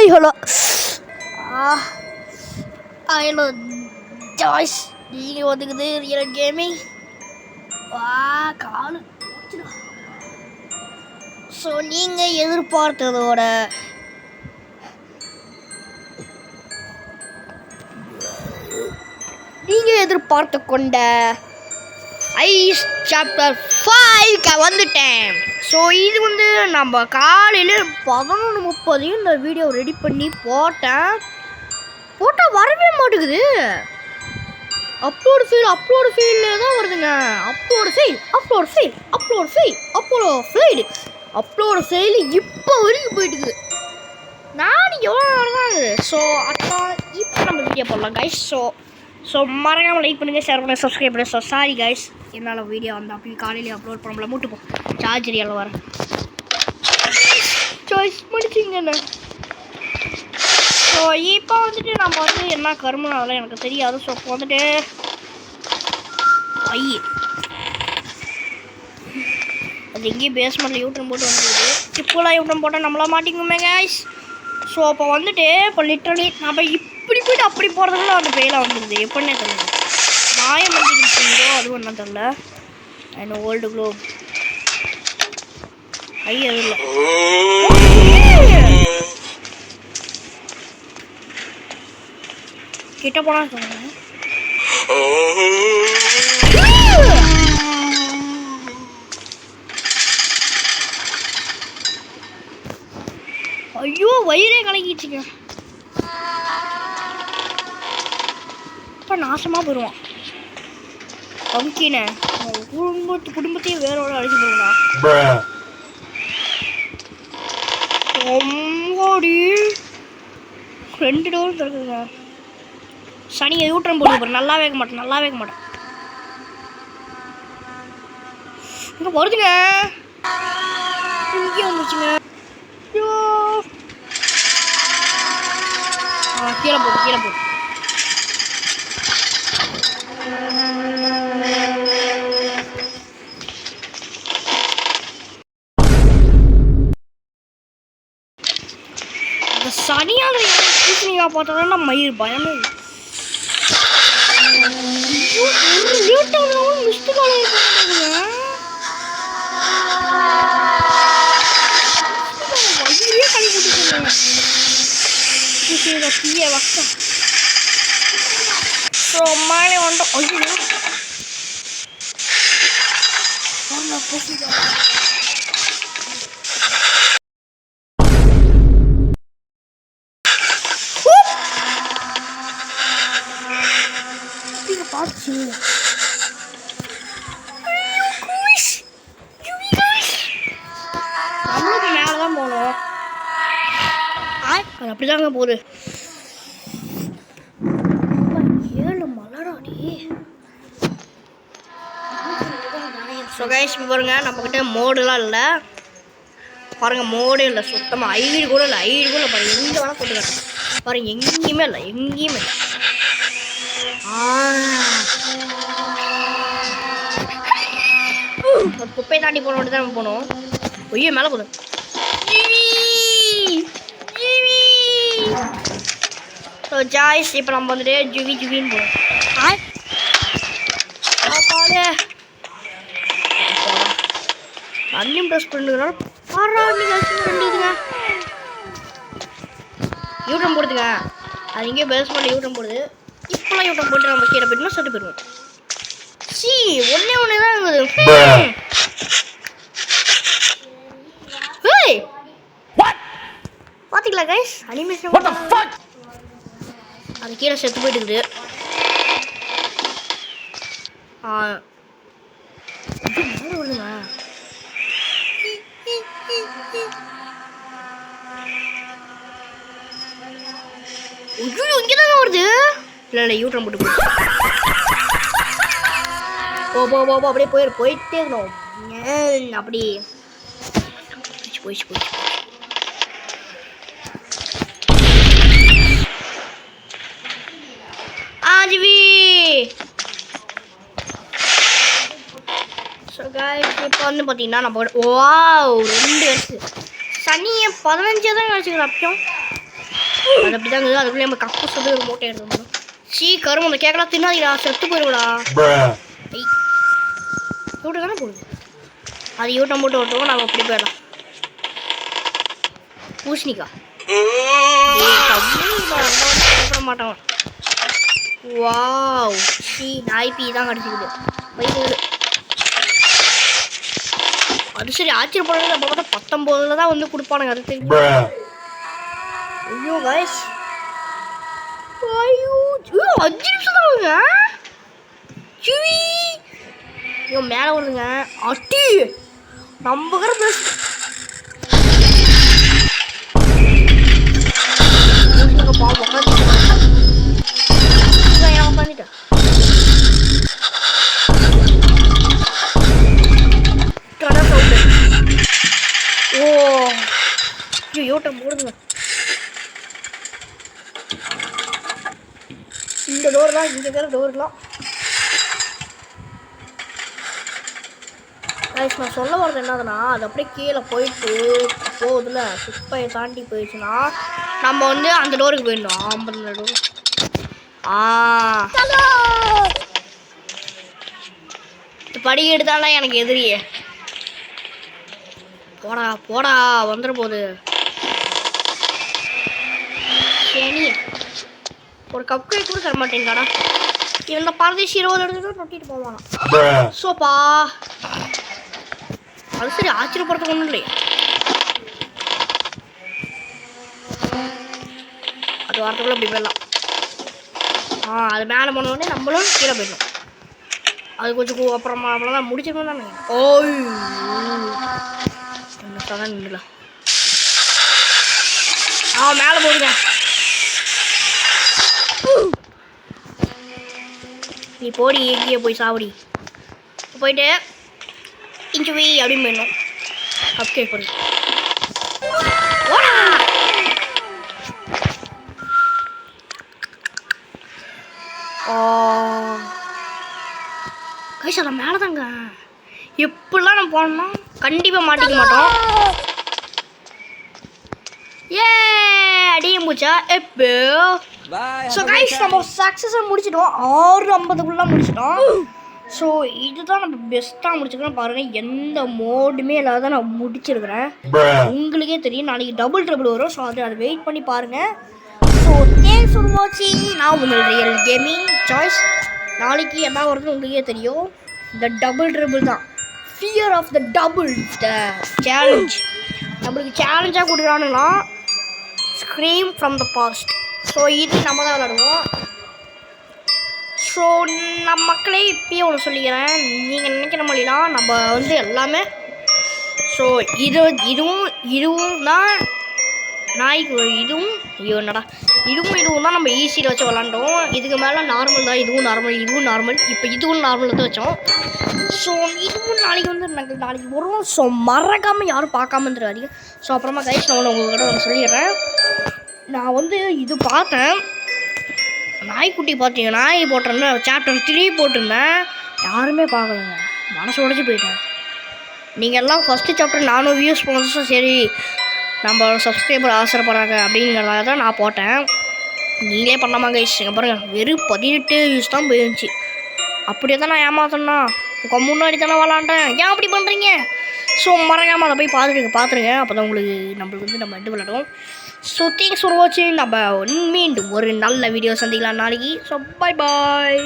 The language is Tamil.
Hi, hello. Hello, Joyce. நீங்கள் வந்துக்குது ரியல் கேமிங். காலு. ஸோ நீங்கள் எதிர்பார்த்ததோட கொண்ட ஐஸ் சாப்டர் 5 வந்துட்டேன். ஸோ இது வந்து நம்ம காலையில் 11:30 இந்த வீடியோ ரெடி பண்ணி போட்டால் வரவே மாட்டேங்குது. அப்லோடு ஃபெயிலில் தான் வருதுங்க. அப்லோடு ஃபெயில் இப்போ வரைக்கும் போயிட்டுக்குது. நான் எவ்வளோ நேரம் தான் ஆகுது. ஸோ அதான் இப்போ நம்ம வீடியோ போடலாம் கைஸ். ஸோ மறக்காமல் லைக் பண்ணுங்கள், ஷேர் பண்ணுங்கள், சப்ஸ்கிரைப் பண்ணுங்கள். ஸோ சாரி கைஸ், என்னால் வீடியோ வந்து அப்படி காலையில் அப்லோட் பண்ண முடியல. மூட்டுப்போம் சார்ஜர் எல்லாம் வரேன். சாய்ஸ் முடிச்சிங்க என்ன. ஸோ இப்போ வந்துட்டு நம்ம வந்து என்ன கருமனால எனக்கு தெரியாது. ஸோ இப்போ வந்துட்டு அது எங்கேயும் பேஸ்மெண்ட்டில் யூட்டன் போட்டு வந்துடுது. இப்போலாம் யூட்டன் போட்டால் நம்மளா மாட்டிங்குமே கைஸ். ஸோ அப்போ வந்துட்டு இப்போ லிட்டரலி நம்ம இப்படி போய்ட்டு அப்படி போகிறதுக்குள்ள அந்த பெயிலாக வந்துடுது. எப்படின்னே தெரியல. மாயம் வந்துருச்சுங்களோ அதுவும் என்ன தெரில. அண்ட் ஓல்டு க்ளோப் அது இல்லை. கிட்ட போனா சொல்லுங்க. ஐயோ வயிறே கலக்கிடுச்சுங்க. இப்போ நாசமாக போயிடுவான் பம்கினே. குடும்பத்தையும் வேறோட அழைச்சி போடுவா. ரெண்டு டோரும் இருக்குங்க. சனியை யூட்டன் போட்டு போகிறேன். நல்லா வைக்க மாட்டேன். இங்கே வருதுங்க. இங்கே வந்துச்சுங்க. ஐயோ கீழே போட்டு சனியான பூசணிக்கா பார்த்தோன்னா மயிர் பயமே இல்லை. மிஸ்டு கால வயிறே கழி போட்டுருங்க. தீய வக்கம். ஸோ மேலே வந்துட்டோம். ஐயோ பூசணிக்கா பார்த்து நம்மளுக்கு மேலே தான் போகணும். அது அப்படிதாங்க போகுது. 7 மலராடி. ஸோ கைஸ் பாருங்க, நம்மக்கிட்ட மோடுலாம் இல்லை பாருங்க. மோடே இல்லை சுத்தமாக. ஐடி கூட இல்லை பாருங்க. எங்கே வேணால் போட்டுக்கிறேன் பாருங்க. எங்கேயுமே இல்லை. குப்பையை தாண்டி போனோட தான் நம்ம போனோம். ஐயோ மேலே போதும். ஸோ ஜாய்ஸ் இப்போ நம்ம வந்துட்டு ஜுவின்னு போகிறோம். அன்னியும் ப்ரெஸ் பண்ணுறதுனால பண்ணுதுங்க. யூட்டன் போடுதுங்க. அது இங்கே பேஸ்மெண்ட் யூட்டன் போடுது. இப்போலாம் யூட்டன் போட்டு நம்ம கீழே போய்ட்டுனா செட்டு போயிடுவோம். ஒன்னே தான் இருக்குது. பாத்தீங்களா கைஸ் அனிமேஷன் அது கீழே செத்து போயிட்டு இருக்குது. இங்கதாங்க வருது. இல்லை யூட்டன் போட்டு போ அப்படியே போயிட்டே இருக்கணும். அப்படி போயிடுச்சு. ஆஜிவி. ஸோ கைஸ் இப்போ வந்து பார்த்தீங்கன்னா நம்ம 2 வருஷம் சனியை 15 தான் வச்சுக்கிறோம். அப்போ அது அப்படி தான் இருக்குது. அதுக்குள்ளே நம்ம கப்பு சொல்லி ஒரு மூட்டை எடுத்துக்கணும். கரும் அந்த கேக்கெல்லாம் தின்னாதீடா, செத்து போயிடுவடா. யூட்டன் தானே போடுது, அது யூட்டன் போட்டு ஓட்டுவோம். நம்ம அப்படி போயிடலாம். பூசணிக்கா மாட்டோம். வாவ், நாய்ப்பி தான் கிடச்சிக்குது. வயிறு அது சரி, ஆச்சரியப்படுறது நம்ம பார்த்தா 19 தான் வந்து கொடுப்பானுங்க. அது தெரியும். ஐயோ கைஸ், ஐயோ 5 நிமிஷம் தான் வருங்க. ஐயோ மேலே வருதுங்க. அட்டி நம்ம கடை ப்ளஸ் உட்காந்துட்டேன். ஓ யூட்டன் போடுதுங்க. இந்த டோர் தான், இங்கே இருக்கிற டோர்லாம். நான் சொல்ல வர்றது என்னதுன்னா, அது அப்படியே கீழே போயிட்டு போகுதுல, குப்பையை தாண்டி போயிடுச்சுன்னா நம்ம வந்து அந்த டோருக்கு போயிடணும். 50 டோர். படி எடுத்தால எனக்கு எதிரியே. போடா போடா, வந்துட போகுது. சரி, ஒரு கப் கேக் கூட தர மாட்டேங்காடா. இந்த பரதேசி 20 எடுத்துட்டு ரொட்டிட்டு போவானா. சோப்பா அது சரி, ஆச்சரியப்படுறதுக்கு ஒன்றும் இல்லையே. அது வாரத்துக்குள்ள அப்படி போயிடலாம். அது மேலே போனோடனே நம்மளும் கீழே போயிடலாம். அது கொஞ்சம் அப்புறமா அவ்வளோதான் முடிச்சிருக்கணும் தானே. ஓய் தான் நின்றுலாம். மேலே போடுங்க. நீ போடி, எங்கேயே போய் சாவடி. போயிட்டு இங்கே போய் அப்படின்னு போயிடணும். கப் கேக் போடு. கைஸ் அதை மேலே தாங்க. எப்படிலாம் நம்ம போனோம்னா கண்டிப்பாக மாட்டிக்க மாட்டோம். ஏ அடியும் பூச்சா எப்போ. ஸோ கைஸ் நம்ம சக்ஸஸாக முடிச்சிட்டோம். 6:50 முடிச்சிட்டோம். ஸோ இதுதான் நம்ம பெஸ்ட்டாக முடிச்சிருக்கோம். பாருங்கள், எந்த மோடுமே இல்லாத நான் முடிச்சிருக்கிறேன். உங்களுக்கே தெரியும் நாளைக்கு டபுள் ட்ரிபிள் வரும். ஸோ அதை வெயிட் பண்ணி பாருங்கள். ஸோ தேங்க்ஸ் ஃபார் வாட்சிங். நான் உங்கள் ரியல் கேமிங் சாய்ஸ். நாளைக்கு என்ன வருதுன்னு உங்களுக்கே தெரியும். இந்த டபுள் ட்ரிபிள் தான், fear of the double the challenge. நம்மளுக்கு சேலஞ்சாக கொடுக்குறானுங்களா scream from the past. So இது நம்ம தான் விளாடுவோம். ஸோ நம்ம மக்களே இப்பயே ஒன்று சொல்லிக்கிறேன், நீங்கள் நினைக்கிற மாதிரிலாம் நம்ம வந்து எல்லாமே. ஸோ இதுவும் தான் நாய்க்கு இதுவும் என்னடா இதுவும் தான் நம்ம ஈஸியில் வச்சு விளாண்டோம். இதுக்கு மேலே நார்மல் தான். இதுவும் நார்மல். இப்போ இதுவும் நார்மலில் தான் வச்சோம். ஸோ இதுவும் நாளைக்கு வந்து நாளைக்கு வரும். ஸோ மறக்காமல் யாரும் பார்க்காம இருந்துடாதீங்க. ஸோ அப்புறமா கைஸ் நான் உங்கள்கிட்ட ஒன்று சொல்லிடுறேன். நான் வந்து இது பார்த்தேன், நாய்க்குட்டி பார்த்தீங்க, நாய் போட்டிருந்தேன், சாப்டர் 3 போட்டிருந்தேன். யாருமே பார்க்கலங்க, மனசு உடச்சி போயிட்டேன். நீங்கள் எல்லாம் ஃபஸ்ட்டு சாப்டர் நானும் வியூஸ் போனதும் சரி, நம்ம சப்ஸ்கிரைபர் ஆசைப்படுறாங்க அப்படிங்கிறதாக தான் நான் போட்டேன். நீங்களே பண்ணாமல் கைஸ் பாருங்கள், வெறும் 18 வியூஸ் தான் போயிருந்துச்சு. அப்படியே தான் நான் ஏமாத்தேன்னா உங்கள் முன்னாடி தானே விளாண்டேன். ஏன் அப்படி பண்ணுறீங்க? ஸோ மறக்காமல் அதை போய் பார்த்துருங்க. அப்போ தான் நம்மளுக்கு வந்து நம்ம இது விளாடுவோம். ஸோ தேங்க்ஸ் ஃபார் வாட்சிங். நம்ம மீண்டும் ஒரு நல்ல வீடியோ சந்திக்கலாம் நாளைக்கு. So bye bye.